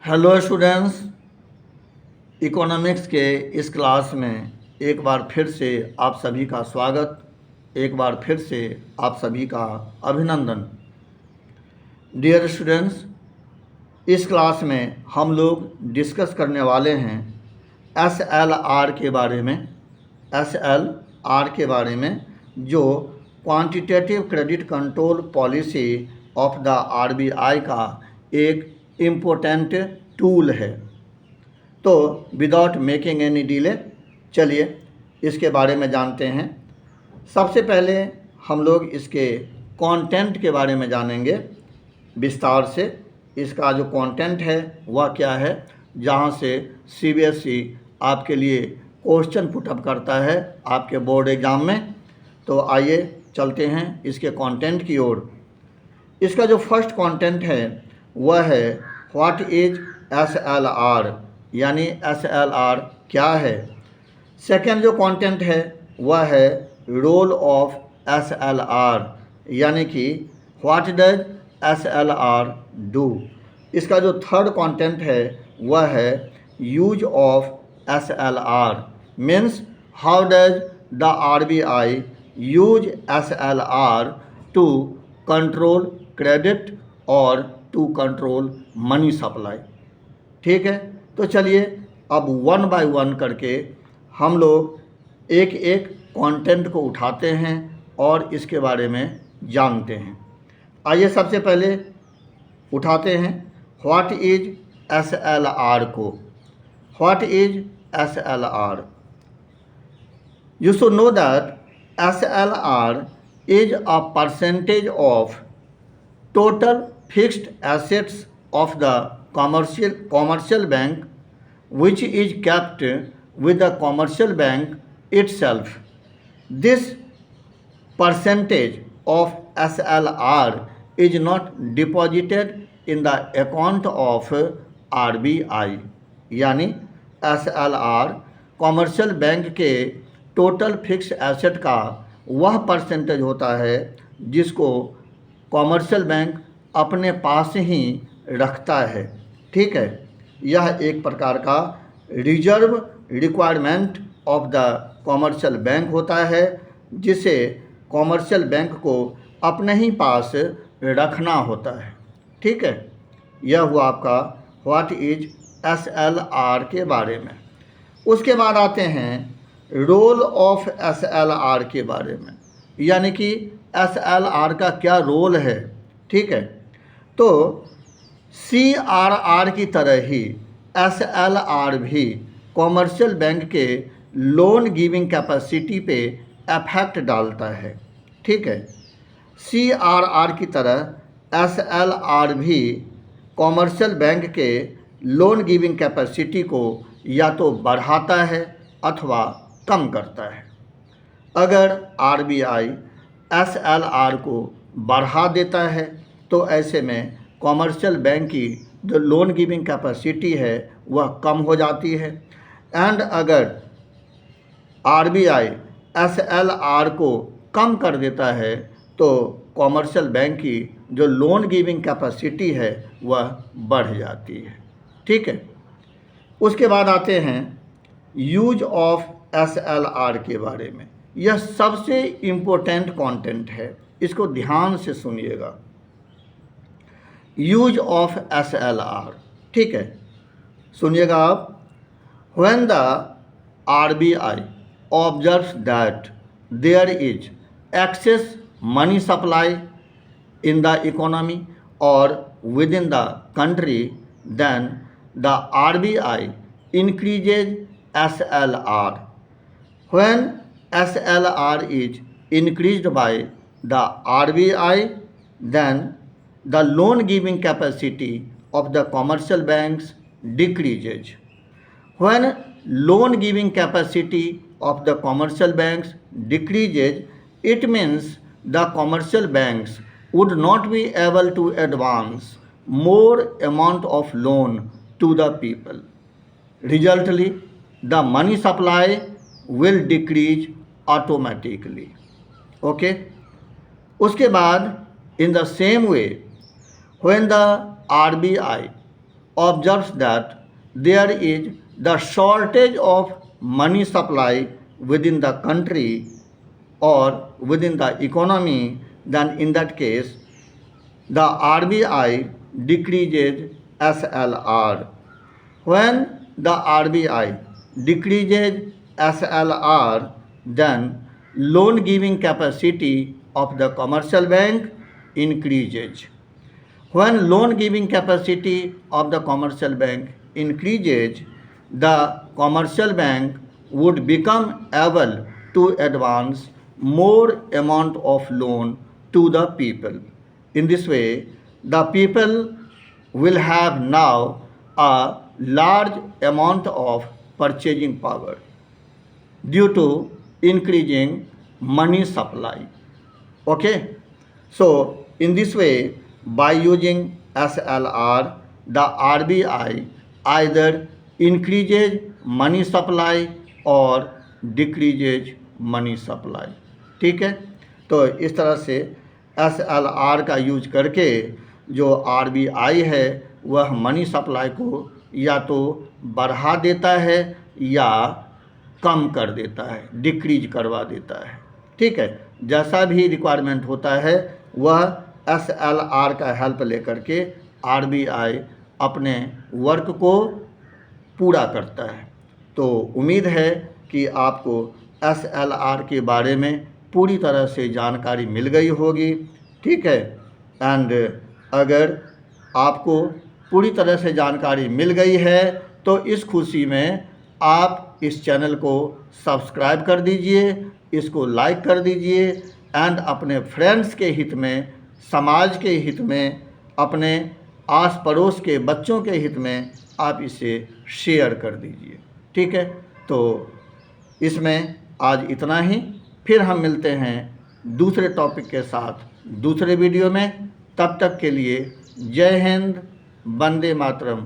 Hello students, economics के इस class में एक बार फिर से आप सभी का स्वागत, एक बार फिर से आप सभी का अभिनंदन। डियर स्टूडेंट्स, इस क्लास में हम लोग डिस्कस करने वाले हैं SLR के बारे में। SLR के बारे में जो quantitative credit control policy of the RBI का एक इम्पोर्टेंट टूल है। तो विदाउट मेकिंग एनी डिले चलिए इसके बारे में जानते हैं। सबसे पहले हम लोग इसके कंटेंट के बारे में जानेंगे विस्तार से। इसका जो कंटेंट है वह क्या है, जहाँ से CBSE आपके लिए क्वेश्चन पुटअप करता है आपके बोर्ड एग्ज़ाम में। तो आइए चलते हैं इसके कंटेंट की ओर। इसका जो फर्स्ट कंटेंट है वह है व्हाट इज SLR, यानी SLR क्या है। सेकेंड जो कंटेंट है वह है रोल ऑफ SLR, यानी कि व्हाट डज SLR डू। इसका जो थर्ड कंटेंट है वह है use of SLR, means how does the RBI use SLR to control credit और टू कंट्रोल मनी सप्लाई। ठीक है, तो चलिए अब वन बाय वन करके हम लोग एक एक कंटेंट को उठाते हैं और इसके बारे में जानते हैं। आइए सबसे पहले उठाते हैं व्हाट इज SLR को। What is SLR? You should know that SLR is a percentage of total fixed assets of the commercial bank which is kept with the commercial bank itself. This percentage of SLR is not deposited in the account of RBI, यानी SLR commercial bank के total fix asset का वह percentage होता है जिसको commercial bank अपने पास ही रखता है। ठीक है, यह एक प्रकार का reserve requirement of the commercial bank होता है जिसे कॉमर्शियल बैंक को अपने ही पास रखना होता है। ठीक है, यह हुआ आपका व्हाट इज SLR के बारे में। उसके बाद आते हैं रोल ऑफ SLR के बारे में, यानी कि SLR का क्या रोल है। ठीक है, तो CRR की तरह ही SLR भी कॉमर्शियल बैंक के लोन गिविंग कैपेसिटी पे इफेक्ट डालता है। ठीक है, CRR की तरह SLR भी कॉमर्शियल बैंक के लोन गिविंग कैपेसिटी को या तो बढ़ाता है अथवा कम करता है। अगर RBI SLR को बढ़ा देता है तो ऐसे में कॉमर्शियल बैंक की जो लोन गिविंग कैपेसिटी है वह कम हो जाती है। एंड अगर RBI SLR को कम कर देता है तो कॉमर्शियल बैंक की जो लोन गिविंग कैपेसिटी है वह बढ़ जाती है। ठीक है, उसके बाद आते हैं यूज ऑफ SLR के बारे में। यह सबसे इम्पोर्टेंट कंटेंट है, इसको ध्यान से सुनिएगा। यूज ऑफ SLR, ठीक है, सुनिएगा आप। When the RBI observes that there is excess money supply in the economy or within the country, then the RBI increases SLR. When SLR is increased by the RBI, then the loan giving capacity of the commercial banks decreases. When loan giving capacity of the commercial banks decreases, it means the commercial banks would not be able to advance more amount of loan to the people. Resultly, the money supply will decrease automatically. Okay? उसके बाद in the same way, when the RBI observes that there is the shortage of money supply within the country or within the economy, then in that case the RBI decreases SLR. When the RBI decreases SLR, then loan giving capacity of the commercial bank increases. When loan giving capacity of the commercial bank increases, the commercial bank would become able to advance more amount of loan to the people. In this way, the people will have now a large amount of purchasing power due to increasing money supply. Okay, so in this way, by using SLR, the RBI either increases money supply और decreases money supply. ठीक है, तो इस तरह से SLR का use करके जो RBI है वह मनी सप्लाई को या तो बढ़ा देता है या कम कर देता है, डिक्रीज करवा देता है। ठीक है, जैसा भी रिक्वायरमेंट होता है वह SLR का हेल्प लेकर के RBI अपने वर्क को पूरा करता है। तो उम्मीद है कि आपको SLR के बारे में पूरी तरह से जानकारी मिल गई होगी। ठीक है, एंड अगर आपको पूरी तरह से जानकारी मिल गई है तो इस खुशी में आप इस चैनल को सब्सक्राइब कर दीजिए, इसको लाइक कर दीजिए एंड अपने फ्रेंड्स के हित में, समाज के हित में, अपने आस पड़ोस के बच्चों के हित में आप इसे शेयर कर दीजिए। ठीक है, तो इसमें आज इतना ही। फिर हम मिलते हैं दूसरे टॉपिक के साथ दूसरे वीडियो में। तब तक के लिए जय हिंद, वंदे मातरम।